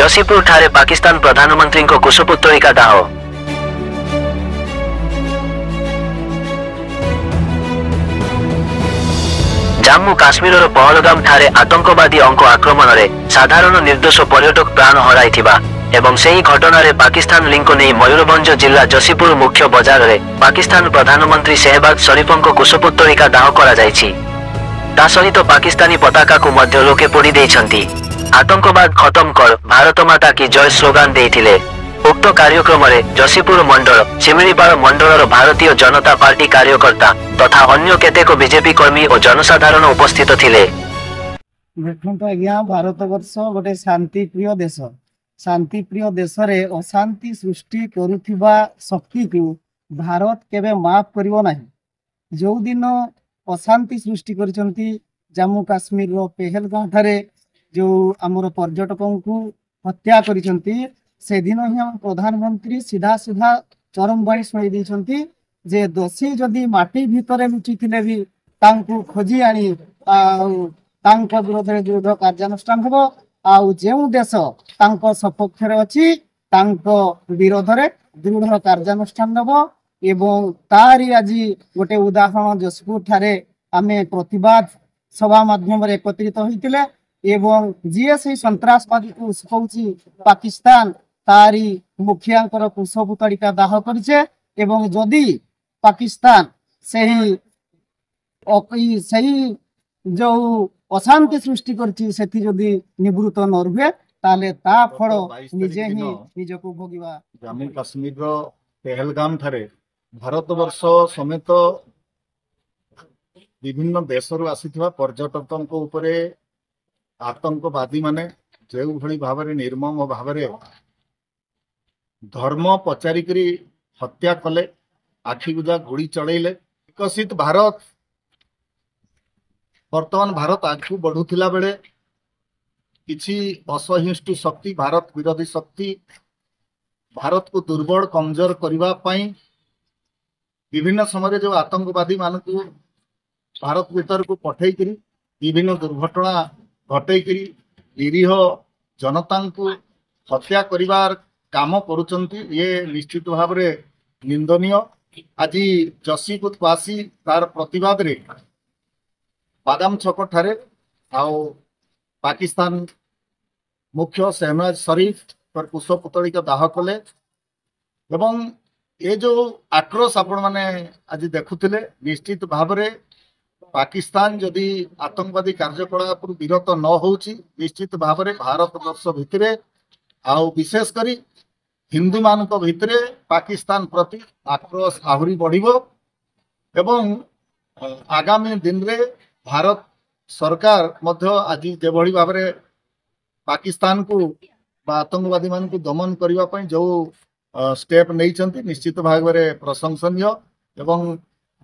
जसीपुर ठारे पाकिस्तान प्रधानमंत्री को कुशपुत्तलिका दाह। जम्मू काश्मीर पहलगाम ठारे आतंकवादी अंक आक्रमण में साधारण निर्दोष पर्यटक प्राण हराइथिबा एवं सेही घटना पाकिस्तान लिंक नहीं मयूरभंज जिला जसीपुर मुख्य बजार में पाकिस्तान प्रधानमंत्री शहबाज शरीफ को कुशपुत्तलिका दाह करा जायछि। ता सहित पाकिस्तानी पताका को मध्य लोके पोड़ी देइछंती। आतंकवाद खत्म कर भारत माता की जय स्लोगान देइथिले। उक्त कार्यक्रम में जसीपुर मंडल शिमिलीपाल मंडलर भारतीय जनता पार्टी कार्यकर्ता तथा अन्य केतेक बीजेपी कर्मी और जनसाधारण उपस्थित थिले। देखंतु आज्ञा भारत वर्ष गोटे शांति प्रिय देश। शांति प्रिय देश रे अशांति सृष्टि करुथिबा शक्ति को भारत केबे माफ करिवो नाही। जो दिन अशांति सृष्टि करिसंती जम्मू काश्मीर रो पहलगाम ठारे जो आमर पर्यटकों को हत्या करिसंती से दिन ही हम प्रधानमंत्री सीधा सीधा चरम बाणी शुणाई देइसंती जे दोषी जदि माटी भितर लुचि थिले भी तांकु खोजी आनी तांको विरोध रे दृढ़ कार्यानुष्ठान हबो। आउ जेउ देश तांको सपक्ष रे अछि तांको विरोध रे दृढ़ कार्यानुष्ठान हबो। एवं तारी आज गोटे उदाहरण जसपुर ठारे आमे प्रतिवाद सभा माध्यम रे एकत्रित होइतिले एवं जीए से सन्त्रासवादी को उसकौची पाकिस्तान तारी मुखियांकर कुशपुत्तलिका दाह करिছে एवं जदि पाकिस्तान सही जो अशांति सृष्टि करछि सेथि जदि निवृत्त न रुहे ताले ता फल निजे ही निजको भोगिबा। जम्मू काश्मीर रो पहलगाम ठारे भारत वर्ष समेत विभिन्न देशरू आसीथिबा पर्यटकों उपरे आतंकवादी माने जो भली भाव निर्मम भाव धर्म पचारिकी हत्या कले आखिबुझा गुड़ी चढ़ेले। विकसित भारत वर्तमान भारत आगू बढ़ुला बेले किछि असहिष्णु शक्ति भारत विरोधी शक्ति भारत को दुर्बल कमजोर करबा पई विभिन्न समय जो आतंकवादी मान को भारत भीतर को पठेई करी विभिन्न दुर्घटना घटेकरी निरीह जनता को हत्या करिवार काम करुचंती। ये निश्चित भाव में निंदनीय। आज जसीपुर आसी तार प्रतिवाद रे बादाम छक ठारे आओ पाकिस्तान मुख्य शहबाज शरीफ पर कुशपुत्तलिका दाह कले एवं ये जो आक्रोश आपण माने आज देखुथिले निश्चित भाव में पाकिस्तान जदि आतंकवादी कार्यकलाप विरत न होउची निश्चित भाव में भारत वर्ष भितर आउ विशेषकर हिंदू मान भितर पाकिस्तान प्रति आक्रोश आहरी बढ़िबो एवं आगामी दिन रे भारत सरकार मध्य आज जेभली भाव में पाकिस्तान को आतंकवादी मान को दमन करबा पई जो स्टेप नहीं निश्चित भाव में प्रशंसनीय एवं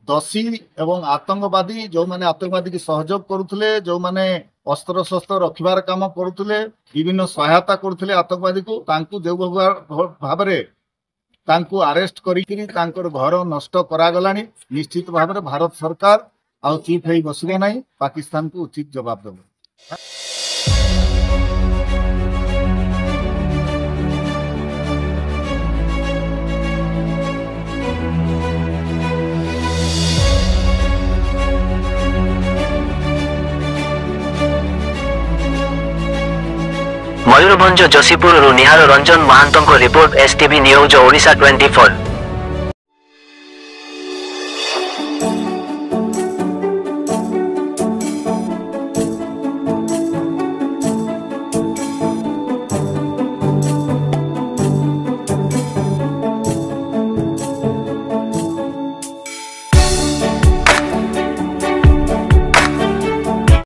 दोषी एवं आतंकवादी जो माने आतंकवादी की सहयोग करुले जो माने अस्त्र शस्त्र रखिबार काम करुले विभिन्न सहायता करुले आतंकवादी को तांकु जो भाव में अरेस्ट करी घर नष्ट करागलानी निश्चित भाव में भारत सरकार आ चुप हो बसबो नहीं पाकिस्तान को उचित जवाब देव। Mayurbhanj Jashipur Nihar Ranjan Mahant report STV news Odisha 24।